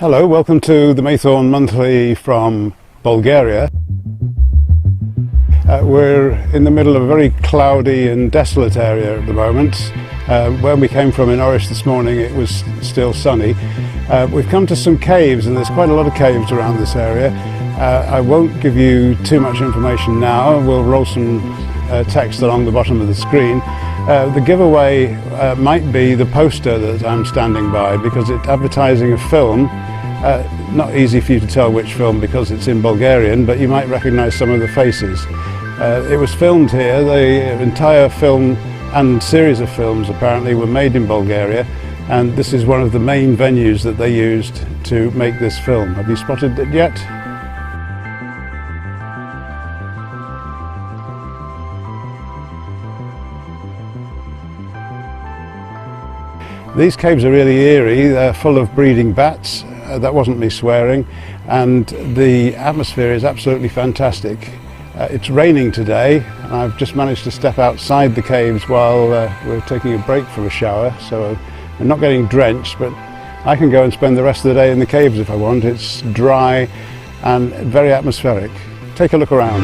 Hello, welcome to the Maythorn Monthly from Bulgaria. We're in the middle of a very cloudy and desolate area at the moment. Where we came from in Orish this morning, it was still sunny. We've come to some caves, and there's quite a lot of caves around this area. I won't give you too much information now. We'll roll some text along the bottom of the screen. The giveaway might be the poster that I'm standing by, because it's advertising a film. Not easy for you to tell which film because it's in Bulgarian, but you might recognize some of the faces. It was filmed here. The entire film and series of films apparently were made in Bulgaria, and this is one of the main venues that they used to make this film. Have you spotted it yet? These caves are really eerie. They're full of breeding bats. That wasn't me swearing. And the atmosphere is absolutely fantastic. It's raining today, and I've just managed to step outside the caves while we're taking a break from a shower, so I'm not getting drenched, but I can go and spend the rest of the day in the caves if I want. It's dry and very atmospheric. Take a look around.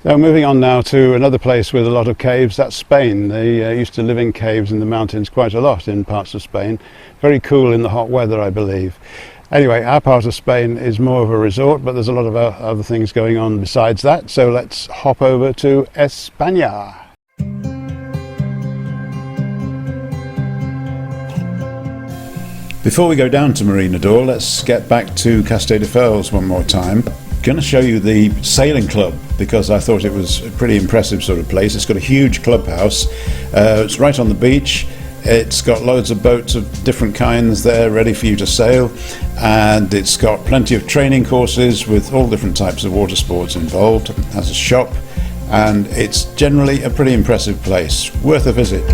So moving on now to another place with a lot of caves, that's Spain. They used to live in caves in the mountains quite a lot in parts of Spain. Very cool in the hot weather, I believe. Anyway, our part of Spain is more of a resort, but there's a lot of other things going on besides that, so let's hop over to España. Before we go down to Marina d'Or, let's get back to Castelldefels one more time. Going to show you the sailing club because I thought it was a pretty impressive sort of place. It's got a huge clubhouse. It's right on the beach. It's got loads of boats of different kinds there ready for you to sail, and it's got plenty of training courses with all different types of water sports involved. It has a shop, and it's generally a pretty impressive place. Worth a visit.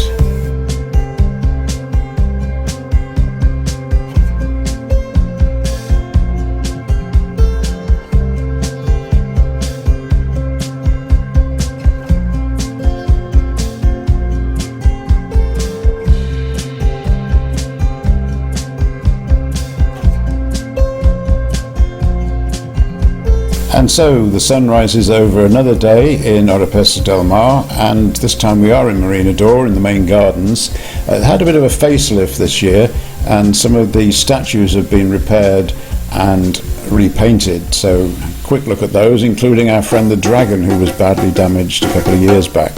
And so the sun rises over another day in Oropesa del Mar, and this time we are in Marina d'Or in the main gardens. It had a bit of a facelift this year, and some of the statues have been repaired and repainted, so quick look at those, including our friend the dragon, who was badly damaged a couple of years back.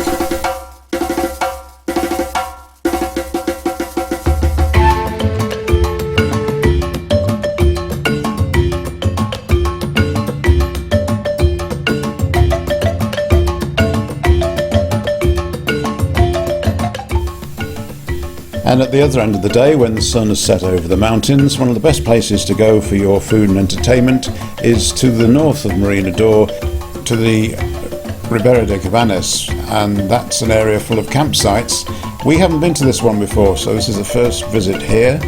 And at the other end of the day, when the sun has set over the mountains, one of the best places to go for your food and entertainment is to the north of Marina d'Or, to the Ribera de Cabanes, and that's an area full of campsites. We haven't been to this one before, so this is the first visit here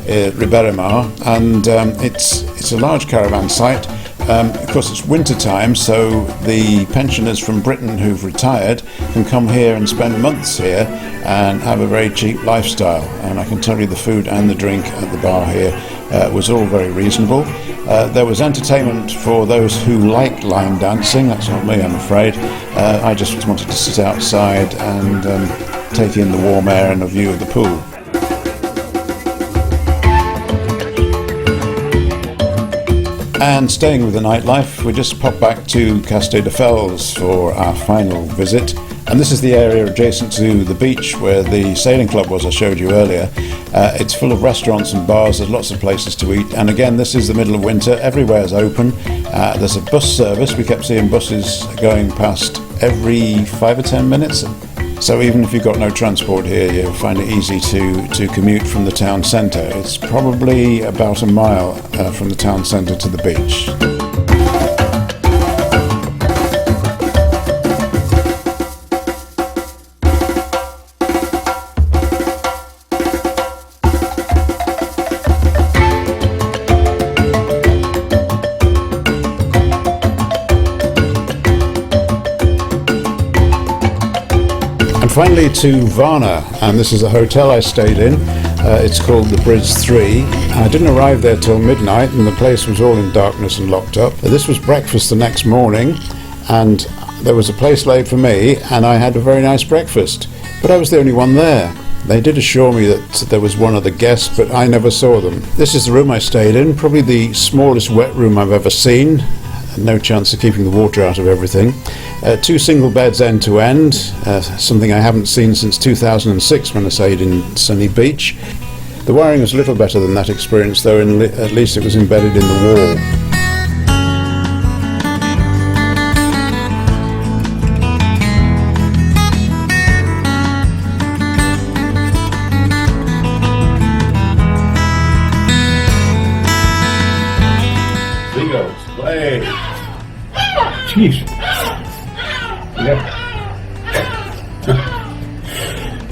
at Ribera Mar, and it's a large caravan site. Of course, it's winter time, so the pensioners from Britain who've retired can come here and spend months here and have a very cheap lifestyle. And I can tell you the food and the drink at the bar here was all very reasonable. There was entertainment for those who like line dancing. That's not me, I'm afraid. I just wanted to sit outside and take in the warm air and a view of the pool. And staying with the nightlife, we just popped back to Castelldefels for our final visit. And this is the area adjacent to the beach where the sailing club was I showed you earlier. It's full of restaurants and bars, there's lots of places to eat. And again, this is the middle of winter, everywhere's open. There's a bus service, we kept seeing buses going past every 5 or 10 minutes. So even if you've got no transport here, you'll find it easy to commute from the town centre. It's probably about a mile from the town centre to the beach. Finally to Varna, and this is a hotel I stayed in. It's called the Bridge 3. I didn't arrive there till midnight and the place was all in darkness and locked up. This was breakfast the next morning, and there was a place laid for me and I had a very nice breakfast, but I was the only one there. They did assure me that there was one other guest, but I never saw them. This is the room I stayed in, probably the smallest wet room I've ever seen. No chance of keeping the water out of everything. 2 single beds end to end, something I haven't seen since 2006 when I stayed in Sunny Beach. The wiring was a little better than that experience though, and at least it was embedded in the wall. Jeez. Yep.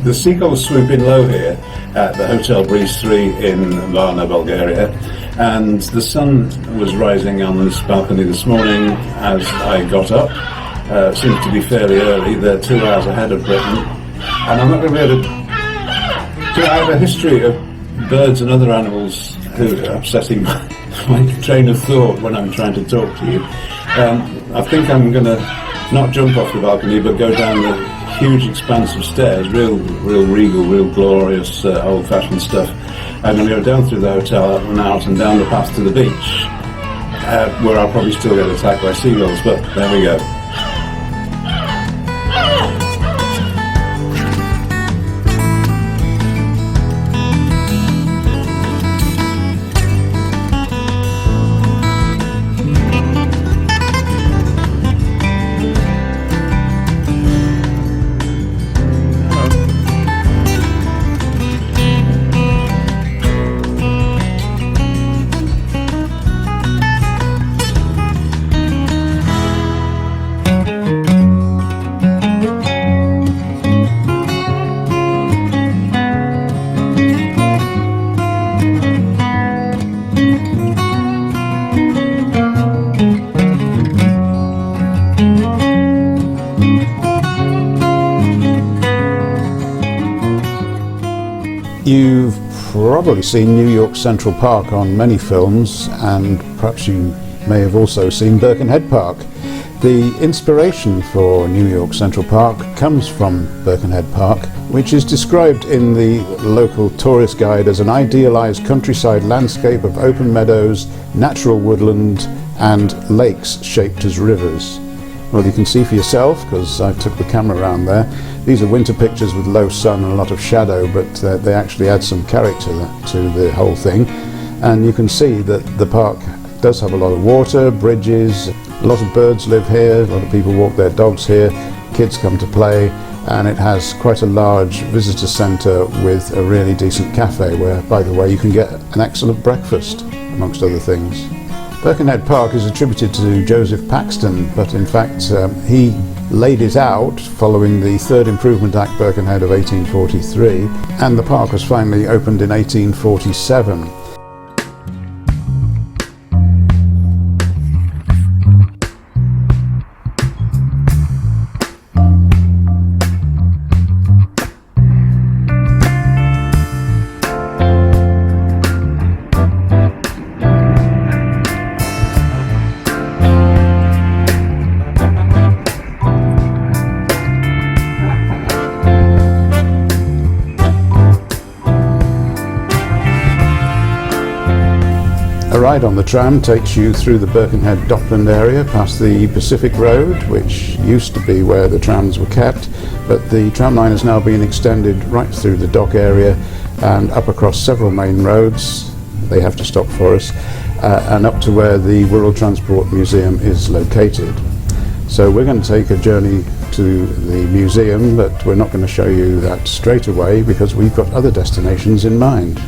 The seagulls swoop in low here at the Hotel Breeze 3 in Varna, Bulgaria, and the sun was rising on this balcony this morning as I got up. It seems to be fairly early. They're 2 hours ahead of Britain, and I'm not going to be able to... I have a history of birds and other animals who are upsetting my train of thought when I'm trying to talk to you. I think I'm going to not jump off the balcony, but go down the huge expanse of stairs, real regal, real glorious, old-fashioned stuff. I'm going to go down through the hotel, up and out, and down the path to the beach, where I'll probably still get attacked by seagulls, but there we go. You've probably seen New York Central Park on many films, and perhaps you may have also seen Birkenhead Park. The inspiration for New York Central Park comes from Birkenhead Park, which is described in the local tourist guide as an idealized countryside landscape of open meadows, natural woodland, and lakes shaped as rivers. Well, you can see for yourself, because I took the camera around there. These are winter pictures with low sun and a lot of shadow, but they actually add some character to the whole thing. And you can see that the park does have a lot of water, bridges, a lot of birds live here, a lot of people walk their dogs here, kids come to play, and it has quite a large visitor centre with a really decent cafe where, by the way, you can get an excellent breakfast, amongst other things. Birkenhead Park is attributed to Joseph Paxton, but in fact he laid it out following the Third Improvement Act Birkenhead of 1843, and the park was finally opened in 1847. A ride on the tram takes you through the Birkenhead Dockland area, past the Pacific Road, which used to be where the trams were kept, but the tram line has now been extended right through the dock area and up across several main roads. They have to stop for us, and up to where the Wirral Transport Museum is located. So we're going to take a journey to the museum, but we're not going to show you that straight away because we've got other destinations in mind.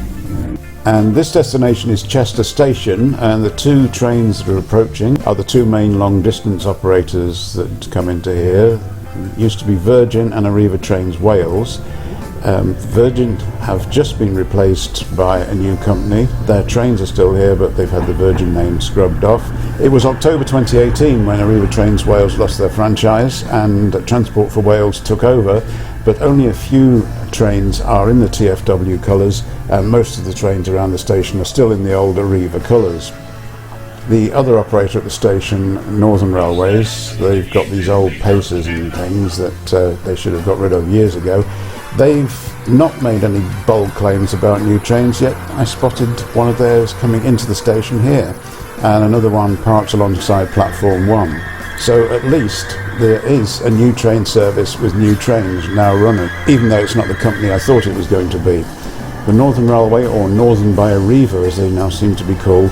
And this destination is Chester Station, and the two trains that are approaching are the two main long distance operators that come into here. It used to be Virgin and Arriva Trains Wales. Virgin have just been replaced by a new company. Their trains are still here, but they've had the Virgin name scrubbed off. It was October 2018 when Arriva Trains Wales lost their franchise and Transport for Wales took over, but only a few trains are in the TFW colours, and most of the trains around the station are still in the old Arriva colours. The other operator at the station, Northern Railways, they've got these old Pacers and things that they should have got rid of years ago. They've not made any bold claims about new trains yet. I spotted one of theirs coming into the station here, and another one parked alongside platform 1. So at least there is a new train service with new trains now running, even though it's not the company I thought it was going to be. The Northern Railway, or Northern by Arriva as they now seem to be called,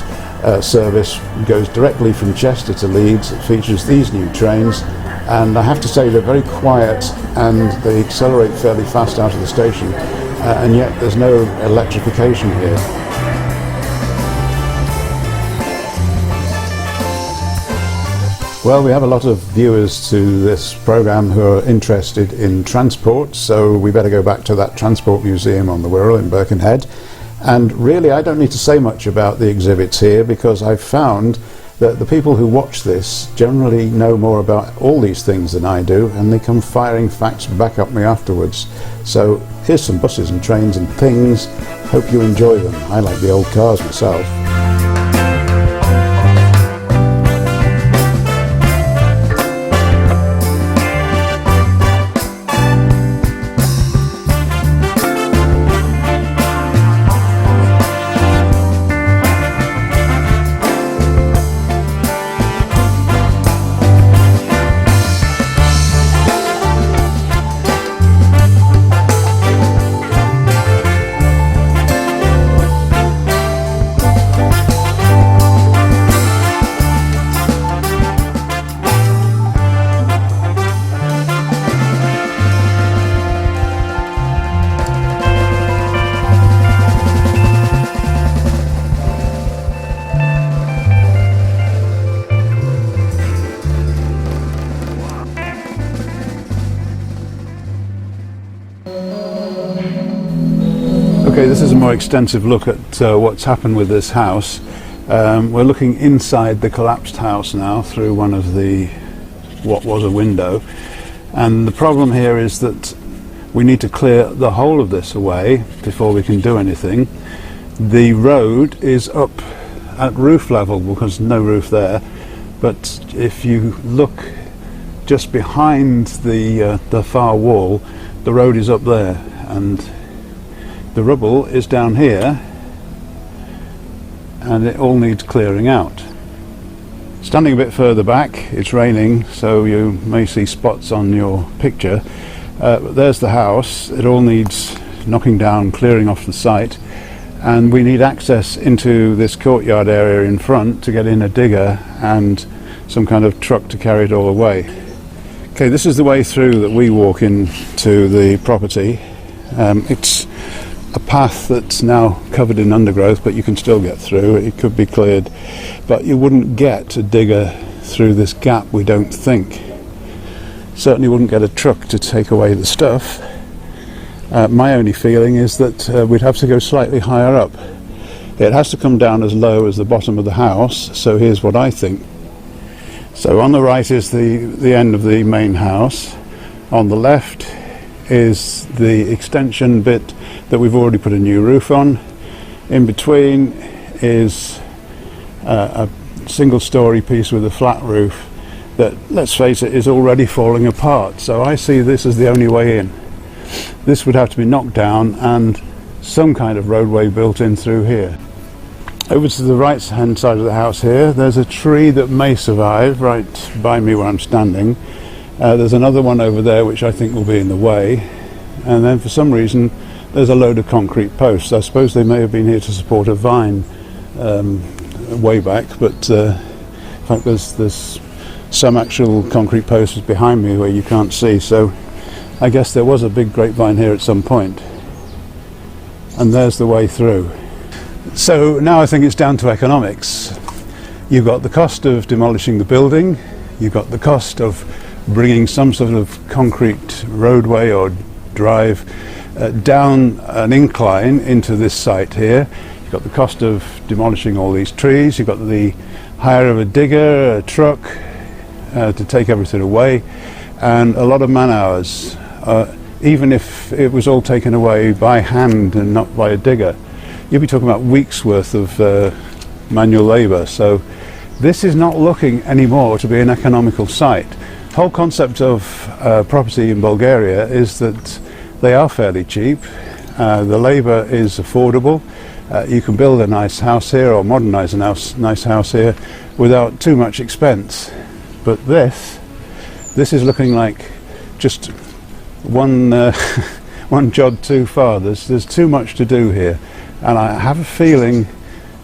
service goes directly from Chester to Leeds. It features these new trains, and I have to say they're very quiet and they accelerate fairly fast out of the station, and yet there's no electrification here. Well, we have a lot of viewers to this programme who are interested in transport, so we better go back to that Transport Museum on the Wirral in Birkenhead. And really, I don't need to say much about the exhibits here because I've found that the people who watch this generally know more about all these things than I do, and they come firing facts back at me afterwards. So here's some buses and trains and things. Hope you enjoy them. I like the old cars myself. Okay, this is a more extensive look at what's happened with this house. We're looking inside the collapsed house now through one of the what was a window, and the problem here is that we need to clear the whole of this away before we can do anything. The road is up at roof level because no roof there, but if you look just behind the far wall, the road is up there and the rubble is down here, and it all needs clearing out. Standing a bit further back, it's raining, so you may see spots on your picture. But there's the house. It all needs knocking down, clearing off the site, and we need access into this courtyard area in front to get in a digger and some kind of truck to carry it all away. Okay, this is the way through that we walk into the property. It's a path that's now covered in undergrowth, but you can still get through. It could be cleared, but you wouldn't get a digger through this gap, we don't think. Certainly wouldn't get a truck to take away the stuff. My only feeling is that we'd have to go slightly higher up. It has to come down as low as the bottom of the house, so here's what I think. So on the right is the end of the main house. On the left is the extension bit that we've already put a new roof on. In between is a single story piece with a flat roof that, let's face it, is already falling apart. So I see this as the only way in. This would have to be knocked down and some kind of roadway built in through here. Over to the right hand side of the house here, there's a tree that may survive right by me where I'm standing. There's another one over there which I think will be in the way, and then for some reason there's a load of concrete posts. I suppose they may have been here to support a vine way back, but in fact there's some actual concrete posts behind me where you can't see, so I guess there was a big grapevine here at some point. And there's the way through. So now I think it's down to economics. You've got the cost of demolishing the building, you've got the cost of bringing some sort of concrete roadway or drive down an incline into this site here. You've got the cost of demolishing all these trees, you've got the hire of a digger, a truck to take everything away, and a lot of man hours. Even if it was all taken away by hand and not by a digger, you'd be talking about weeks worth of manual labour. So this is not looking anymore to be an economical site. The whole concept of property in Bulgaria is that they are fairly cheap. The labour is affordable. You can build a nice house here or modernise a nice house here without too much expense. But this is looking like just one jog too far. There's too much to do here, and I have a feeling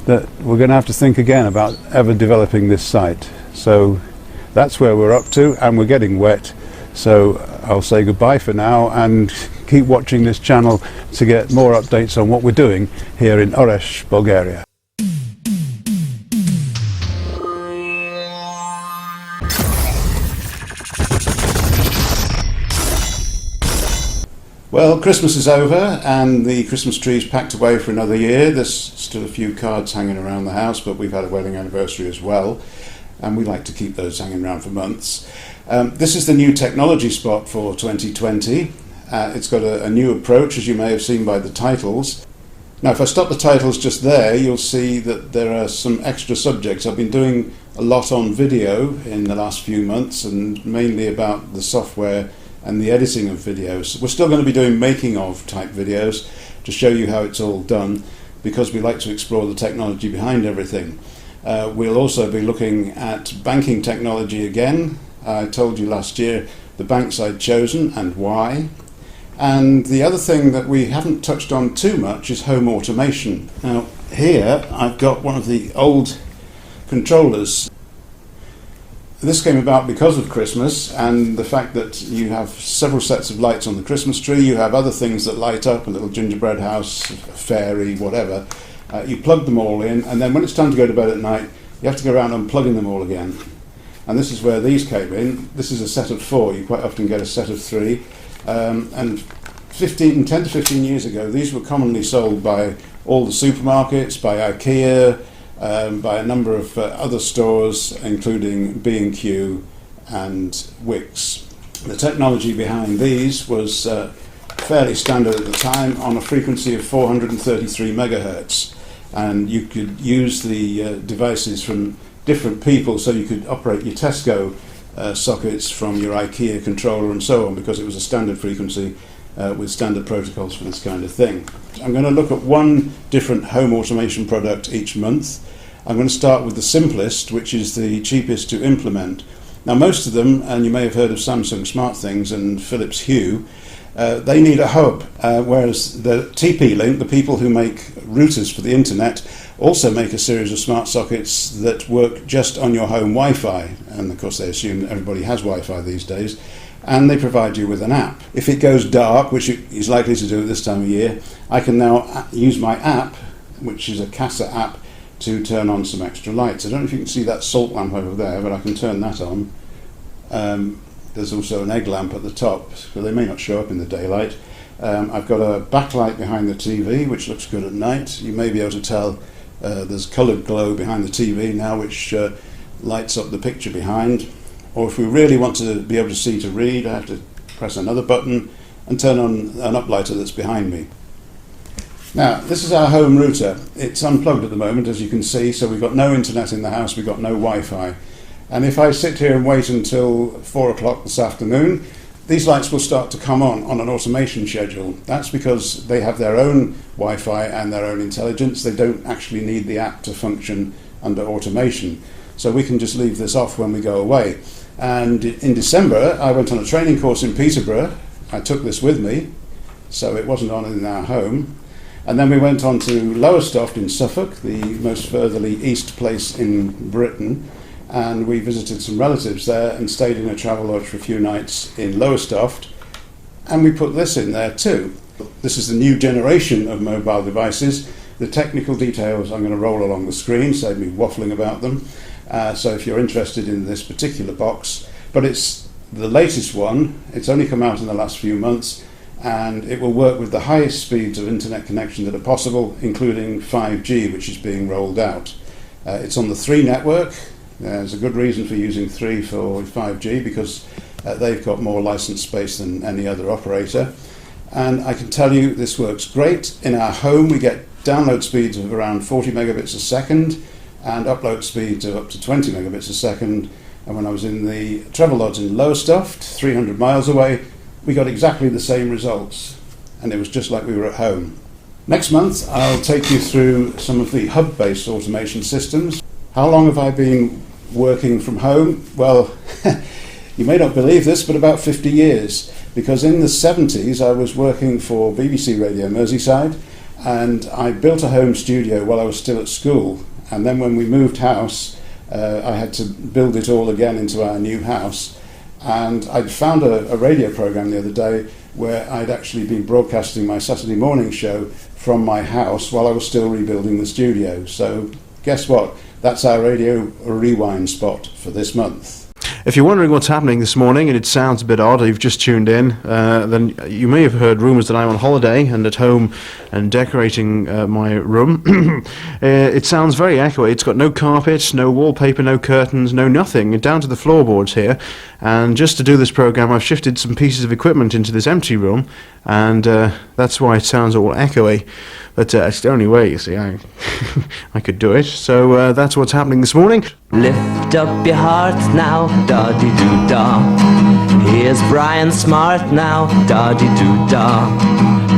that we're going to have to think again about ever developing this site. So that's where we're up to, and we're getting wet. So I'll say goodbye for now and keep watching this channel to get more updates on what we're doing here in Oresh, Bulgaria. Well, Christmas is over and the Christmas tree is packed away for another year. There's still a few cards hanging around the house, but we've had a wedding anniversary as well, and we like to keep those hanging around for months. This is the new technology spot for 2020. It's got a new approach, as you may have seen by the titles. Now, if I stop the titles just there, you'll see that there are some extra subjects. I've been doing a lot on video in the last few months, and mainly about the software and the editing of videos. We're still going to be doing making of type videos to show you how it's all done, because we like to explore the technology behind everything. We'll also be looking at banking technology again. I told you last year the banks I'd chosen and why. And the other thing that we haven't touched on too much is home automation. Now here I've got one of the old controllers. This came about because of Christmas and the fact that you have several sets of lights on the Christmas tree. You have other things that light up, a little gingerbread house, a fairy, whatever. You plug them all in, and then when it's time to go to bed at night, you have to go around unplugging them all again. And this is where these came in. This is a set of 4. You quite often get a set of 3. And 10 to 15 years ago, these were commonly sold by all the supermarkets, by IKEA, by a number of other stores, including B&Q and Wix. The technology behind these was fairly standard at the time, on a frequency of 433 megahertz, and you could use the devices from different people, so you could operate your Tesco sockets from your IKEA controller and so on, because it was a standard frequency with standard protocols for this kind of thing. I'm going to look at one different home automation product each month. I'm going to start with the simplest, which is the cheapest to implement. Now most of them, and you may have heard of Samsung SmartThings and Philips Hue, they need a hub, whereas the TP-Link, the people who make routers for the internet, also make a series of smart sockets that work just on your home Wi-Fi, and of course they assume that everybody has Wi-Fi these days, and they provide you with an app. If it goes dark, which it is likely to do at this time of year, I can now use my app, which is a CASA app, to turn on some extra lights. I don't know if you can see that salt lamp over there, but I can turn that on. There's also an egg lamp at the top, so they may not show up in the daylight. I've got a backlight behind the TV, which looks good at night. You may be able to tell there's coloured glow behind the TV now, which lights up the picture behind. Or if we really want to be able to see to read, I have to press another button and turn on an uplighter that's behind me. Now, this is our home router. It's unplugged at the moment, as you can see, so we've got no internet in the house, we've got no Wi-Fi. And if I sit here and wait until 4 o'clock this afternoon, these lights will start to come on an automation schedule. That's because they have their own Wi-Fi and their own intelligence. They don't actually need the app to function under automation. So we can just leave this off when we go away. And in December, I went on a training course in Peterborough. I took this with me, so it wasn't on in our home. And then we went on to Lowestoft in Suffolk, the most furtherly east place in Britain, and we visited some relatives there and stayed in a travel lodge for a few nights in Lowestoft, and we put this in there too. This is the new generation of mobile devices. The technical details I'm going to roll along the screen, save me waffling about them. So if you're interested in this particular box, but it's the latest one, it's only come out in the last few months, and it will work with the highest speeds of internet connection that are possible, including 5G, which is being rolled out. It's on the 3 network. There's a good reason for using 3 for 5G, because they've got more license space than any other operator. And I can tell you this works great. In our home we get download speeds of around 40 megabits a second and upload speeds of up to 20 megabits a second. And when I was in the travel lodge in Lowestoft, 300 miles away, we got exactly the same results, and it was just like we were at home. Next month I'll take you through some of the hub-based automation systems. How long have I been working from home? Well, you may not believe this, but about 50 years, because in the 70s I was working for BBC Radio Merseyside, and I built a home studio while I was still at school, and then when we moved house I had to build it all again into our new house. And I'd found a radio program the other day where I'd actually been broadcasting my Saturday morning show from my house while I was still rebuilding the studio. So guess what? That's our radio rewind spot for this month. If you're wondering what's happening this morning and it sounds a bit odd, you've just tuned in, then you may have heard rumours that I'm on holiday and at home and decorating my room. It sounds very echoey. It's got no carpet, no wallpaper, no curtains, no nothing, down to the floorboards here. And just to do this programme, I've shifted some pieces of equipment into this empty room, and that's why it sounds all echoey. But it's the only way, you see, I could do it. So that's what's happening this morning. Lift up your hearts now, da-dee-doo-da. Here's Brian Smart now, da-dee-doo-da.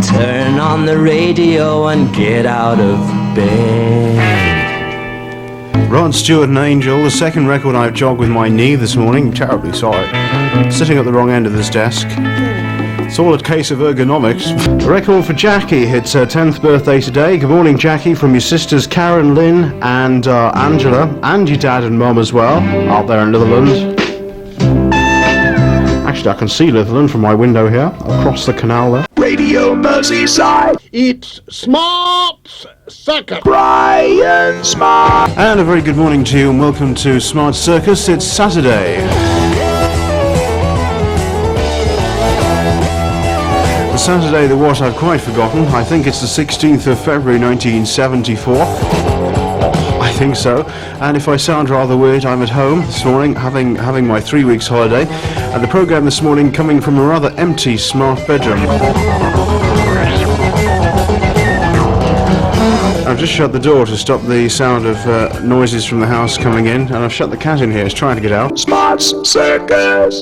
Turn on the radio and get out of bed. Rod Stewart and Angel, the second record I've jogged with my knee this morning. Terribly sorry. Sitting at the wrong end of this desk. It's all a case of ergonomics. A record for Jackie. It's her 10th birthday today. Good morning, Jackie, from your sisters Karen, Lynn and Angela, and your dad and mum as well, out there in Litherland. Actually, I can see Litherland from my window here, across the canal there. Radio Merseyside. It's Smart Circus. Brian Smart. And a very good morning to you and welcome to Smart Circus. It's Saturday. Saturday the what I've quite forgotten. I think it's the 16th of February 1974. I think so. And if I sound rather weird, I'm at home this morning having my 3 weeks holiday, and the programme this morning coming from a rather empty smart bedroom. I've just shut the door to stop the sound of noises from the house coming in, and I've shut the cat in here. It's trying to get out. Smart Circus.